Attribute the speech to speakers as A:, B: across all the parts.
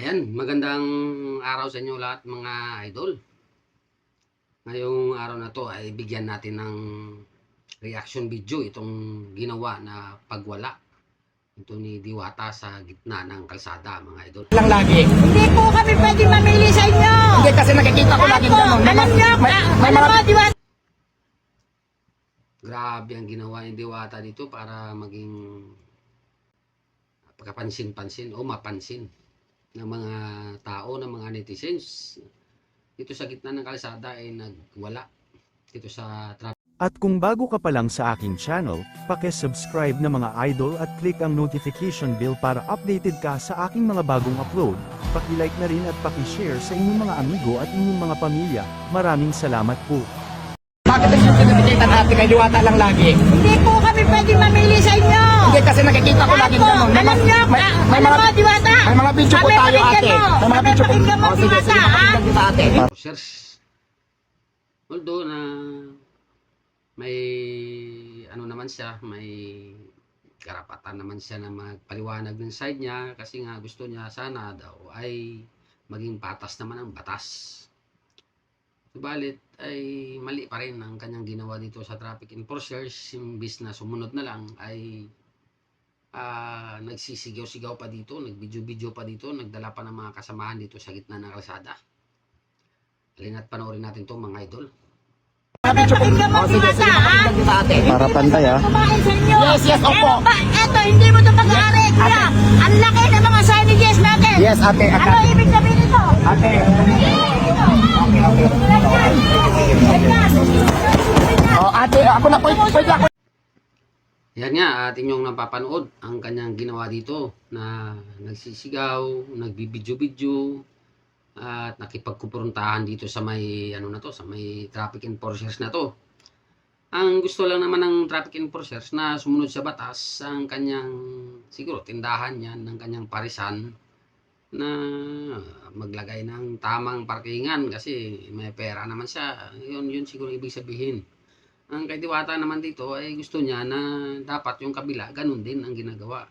A: Ayan, magandang araw sa inyo lahat mga idol. Ngayong araw na to ay bigyan natin ng reaction video itong ginawa na pagwala ito ni Diwata sa gitna ng kalsada mga idol.
B: Lang lagi.
C: Hindi po kami pwede mamili sa inyo.
B: Hindi kasi nakikita ko lagi ganun.
C: Alam nyo,
B: May mga
C: Diwata.
A: Grabe ang ginawa ni Diwata dito para maging pagkapansin-pansin o mapansin ng mga tao, ng mga netizens. Dito sa gitna ng kalsada ay nagwala dito sa traffic.
D: At kung bago ka pa lang sa aking channel, paki-subscribe na mga idol at click ang notification bell para updated ka sa aking mga bagong upload. Paki-like na rin at paki-share sa inyong mga amigo at inyong mga pamilya. Maraming salamat po.
B: bakit yung sinitikitan ate kay Diwata lang lagi?
C: Hindi po kami pwede mamili sa inyo.
B: Hindi kasi nakikita ko lagi ganun.
C: Alam nyo, Diwata.
B: May mga video po tayo ate. May mga video po.
C: Pakinggan mo,
B: O, sige,
C: Diwata,
B: pakinggan kita ate.
A: Search. Although na may ano naman siya, may karapatan naman siya na magpaliwanag ng side niya kasi nga gusto niya sana daw ay maging patas naman ang batas. Subalit ay mali pa rin ang kanyang ginawa dito sa traffic enforcers, imbis na sumunod na lang ay nagsisigaw-sigaw pa dito, nagbidyo-bidyo pa dito, nagdala pa ng mga kasamahan dito sa gitna ng kalsada. Halina't panoorin natin to mga idol.
C: Pakinggan mo,
B: O, sige,
C: Diwata,
B: pakinggan kita ate.
D: Para pantay
C: kumain sa inyo.
B: Yes, opo.
C: Eto, hindi mo ito pag-aari. Kuya, ang laki ng mga signages natin.
B: Yes ate.
C: Ano ibig sabihin nito?
B: Ate. O ate, ako na po. Pwede ako.
A: Yan nga at inyong napapanood ang kanyang ginawa dito na nagsisigaw, nagbibidyo-bidyo at nakipagkumprontahan dito sa may ano na to, sa may traffic enforcers na to. Ang gusto lang naman ng traffic enforcers na sumunod sa batas ang kanyang siguro tindahan yan ng kanyang parisan na maglagay ng tamang parkingan kasi may pera naman siya. Yun siguro ibig sabihin. Ang kay Diwata naman dito ay gusto niya na dapat yung kabila ganun din ang ginagawa.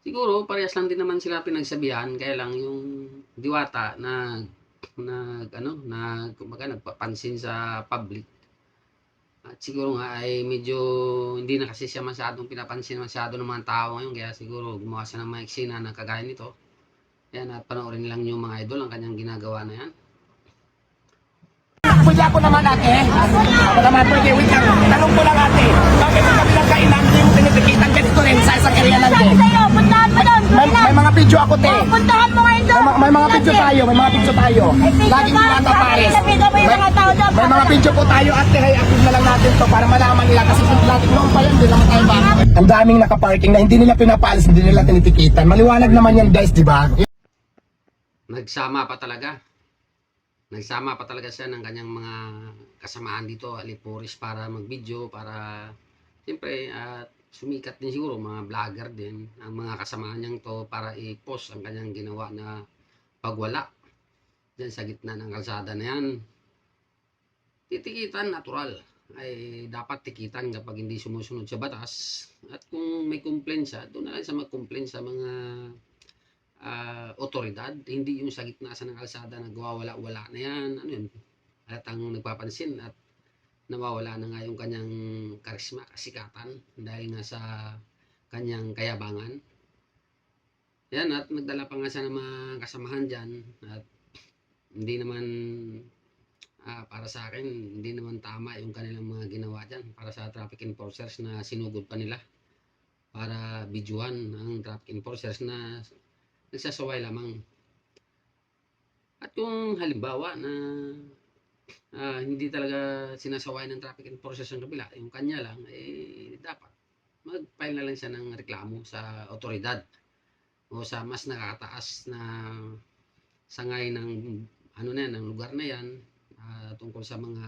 A: Siguro parehas lang din naman sila pinagsabihan kaya lang yung Diwata na kumbaga nagpapansin sa public. At siguro nga ay medyo hindi na kasi siya masyadong pinapansin masyado ng mga tao ngayon kaya siguro gumawa siya ng mga eksena na kagaya nito. Yan at panoorin lang yung mga idol ang kanyang ginagawa na yan.
B: Pwede ako naman ate. Ako naman pwede. Wait lang. Tanong ko lang ate. Bakit ang kabilang kainan hindi mo tinitikitan ganito rin sa isang area lang din?
C: Sa'yo, puntahan mo doon.
B: May mga video ako te.
C: Puntahan mo ngayon doon.
B: May mga video tayo. May mga video tayo. Laging Diwata Pares. May mga video po tayo ate. Hay, upload na lang natin to para malaman nila kasi laging noon pa yan. Hindi naman tayo ba? Ang daming nakaparking na hindi nila pinapaalis, hindi nila tinitikitan. Maliwanag naman yan guys, di ba?
A: Nagsama pa talaga. Nagsama pa talaga siya ng kanyang mga kasamahan dito, alipuris para mag-video, para siyempre sumikat din siguro mga vlogger din ang mga kasamahan niyang to para i-post ang kanyang ginawa na pagwala dyan sa gitna ng kalsada na yan. Titikitan natural ay dapat tikitan kapag hindi sumusunod sa batas at kung may complaint siya, doon na lang siya mag-complain sa mga otoridad, hindi yung sa gitna sa ng kalsada nagwawala-wala na yan, ano yun, at ang nagpapansin at nawawala na nga yung kanyang karisma, kasikatan dahil nga sa kanyang kayabangan. Yan at nagdala pa nga siya ng mga kasamahan dyan at hindi naman para sa akin, hindi naman tama yung kanilang mga ginawa dyan para sa traffic enforcers na sinugod pa nila para videohan ang traffic enforcers na nagsasaway lamang. At kung halimbawa na hindi talaga sinasaway ng traffic enforcers ang kabila, yung kanya lang, dapat mag-file na lang siya ng reklamo sa otoridad o sa mas nakakataas na sangay ng ng lugar na yan tungkol sa mga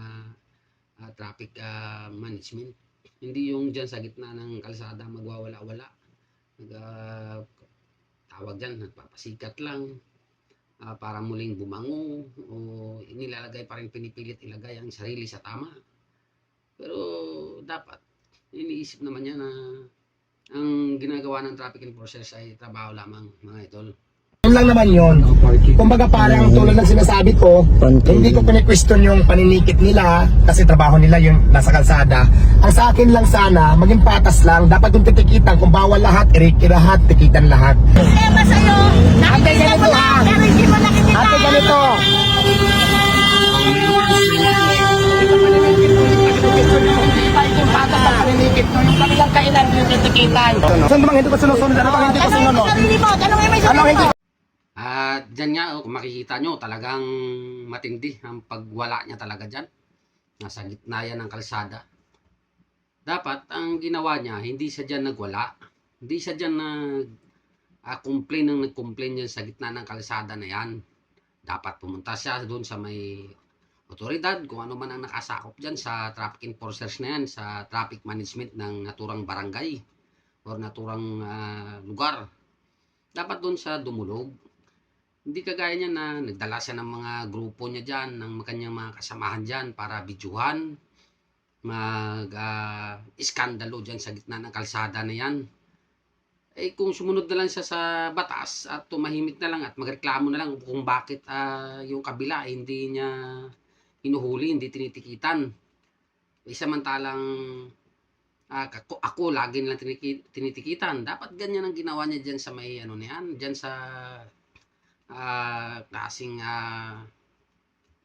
A: traffic management. Hindi yung dyan sa gitna ng kalsada magwawala-wala. Tawag dyan, nagpapasikat lang para muling bumango o inilalagay pa rin, pinipilit ilagay ang sarili sa tama. Pero dapat iniisip naman niya na ang ginagawa ng traffic enforcers ay trabaho lamang mga idol.
B: lang naman yun. Kumbaga parang tulad ng sinasabi ko, hindi ko pini-question yung paninikit nila kasi trabaho nila yung nasa kalsada. Ang sa akin lang sana, maging patas lang, dapat yung titikitan, kung bawal lahat, lahat, tikitan lahat.
C: Problema sa'yo, nakikita mo
B: ganito,
C: lang, pero hindi mo nakikita.
B: Ate, ganito. Yung patas na paninikit mo, yung kabilang kainan yung titikitan. Saan naman hindi ko sinusunod? Ano bang hindi ko
C: Tanungin mo
B: sinunod?
C: sarili mo, tanungin mo yung
B: Ano
C: sarili
B: hindi
C: mo.
A: At dyan nga, kung makikita nyo, talagang matindi ang pagwala niya talaga dyan. Nasa gitna yan ng kalsada. Dapat, ang ginawa niya, hindi siya dyan nagwala. Hindi siya dyan nag-complain ng nag-complain dyan sa gitna ng kalsada na yan. Dapat pumunta siya doon sa may otoridad, kung ano man ang nakasakop dyan sa traffic enforcers na yan, sa traffic management ng naturang barangay or naturang lugar. Dapat doon siya dumulog. Hindi kagaya niya na nagdala siya ng mga grupo niya dyan, ng kanyang mga kasamahan dyan para bidyuhan, mag-iskandalo dyan sa gitna ng kalsada na yan. Eh kung sumunod na lang siya sa batas at tumahimik na lang at magreklamo na lang kung bakit yung kabila hindi niya hinuhuli, hindi tinitikitan. Eh samantalang ako lagi nilang tinitikitan. Dapat ganyan ang ginawa niya dyan sa may ano niyan, dyan sa klaseng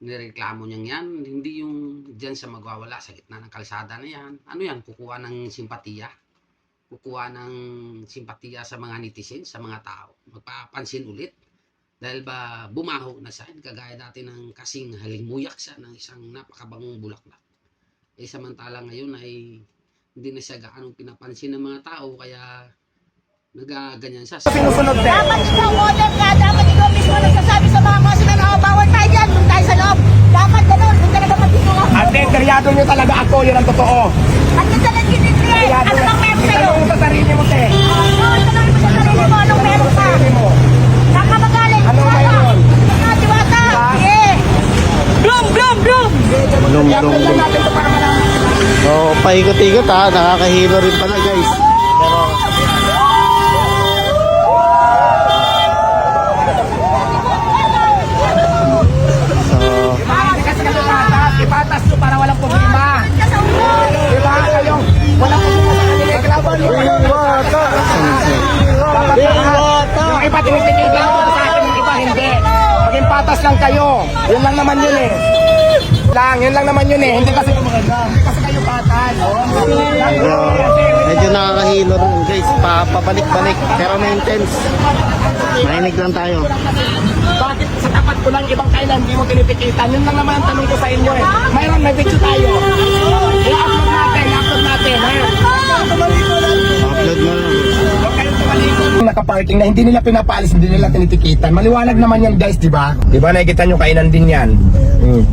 A: nireklamo niyang yan, hindi yung dyan sa magwawala sa gitna ng kalsada na yan. Ano yan, kukuha ng simpatiya, sa mga netizens, sa mga tao, magpapansin ulit dahil ba bumaho na siya, kagaya dati ng kasing halimuyak siya ng isang napakabangong bulaklak. Eh samantala ngayon ay hindi na siya gaanong pinapansin ng mga tao, kaya nagaganyan siya.
B: Sinusunod din.
C: Dapat ikaw order ka, dapat ikaw mismo nagsasabi sa mga customer na bawal tayo dyan, doon tayo sa loob. Dapat ganun, kung talaga magtutulong.
B: Ate, karyado nyo talaga ako, yun ang totoo.
C: At kung talaga kinitri, ano bang meron sa'yo?
B: Itanong mo sa sarili mo, te.
C: Tanongin mo sa sarili mo, anong meron ka? Saan ka magaling?
B: Ano meron?
C: Mga diwata. Eh. Bloom, bloom, bloom.
B: I-upload lang natin ito para malaman.
E: Oh, paikot-ikot ha, nakakahilo rin pala guys. Pero
B: Hindi kasi kayo patas, ipatas nyo para walang problema. Diba kayong walang problema sa kanila, kailangan nyo yung iba tinitikitan ko sa akin, yung iba hindi. Maging patas lang kayo. Yun lang naman yun eh. Yun lang naman yun eh. Hindi kasi kayo patas.
E: medyo nakakahilo rin guys, papabalik-balik pero maintenance. Mahinig lang tayo.
B: Bakit sa tapat ko lang ibang kailan hindi mo tinitikitan? Yun lang naman ang tanong ko sa inyo eh. Mayroon, may video tayo. I-upload natin, ha?
E: Upload mo lang.
B: Nakaparking na hindi nila pinapaalis, hindi nila tinitikitan. Maliwanag naman yan guys, di ba? Di ba nakikita nyo kainan din yan?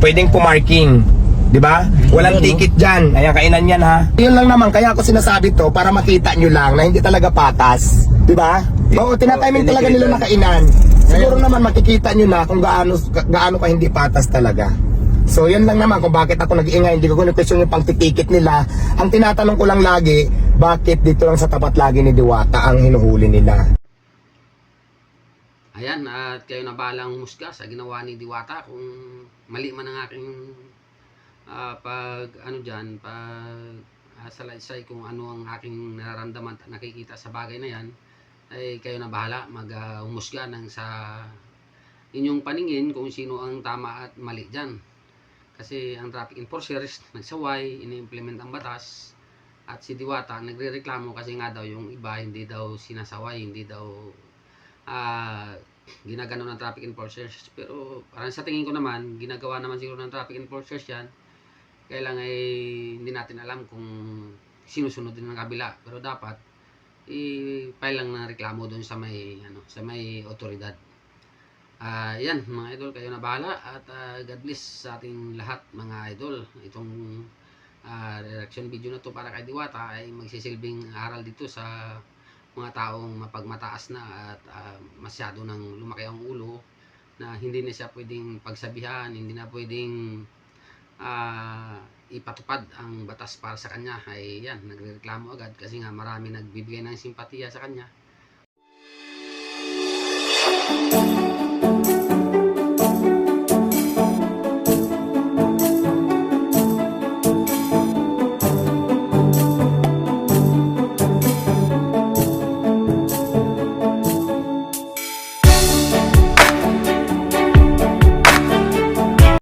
B: Pwedeng pumarking. Di ba? Walang ticket dyan. Ayan, kainan yan ha. Yun lang naman, kaya ako sinasabi to para makita nyo lang na hindi talaga patas. Di ba? Oo, tinatiming talaga nila na kainan. Siguro naman makikita nyo na kung gaano ka hindi patas talaga. So yun lang naman kung bakit ako nag-iingay, hindi ko question yung pang-ticket nila. Ang tinatanong ko lang lagi, bakit dito lang sa tapat lagi ni Diwata ang hinuhuli nila?
A: Ayan, at kayo na balang humusga sa ginawa ni Diwata kung mali man ang aking salaysay kung ano ang aking nararamdaman at nakikita sa bagay na yan, ay kayo na bahala humusga ng sa inyong paningin kung sino ang tama at mali dyan. Kasi ang traffic enforcers nagsaway, ini-implement ang batas, at si Diwata nagrereklamo kasi nga daw yung iba hindi daw sinasaway, hindi daw ginagano ng traffic enforcers. Pero parang sa tingin ko naman, ginagawa naman siguro ng traffic enforcers yan. Kailangan hindi natin alam kung sinusunod din ng kabila. Pero dapat i-file lang ng reklamo doon sa may otoridad. Yan mga idol, kayo na bahala at God bless sa ating lahat mga idol. Itong reaction video na to para kay Diwata ay magsisilbing aral dito sa mga taong mapagmataas na at masyado nang lumaki ang ulo, na hindi na siya pwedeng pagsabihan, hindi na pwedeng ipatupad ang batas para sa kanya. Ay yan, nagrereklamo agad kasi nga marami nagbibigay ng simpatiya sa kanya.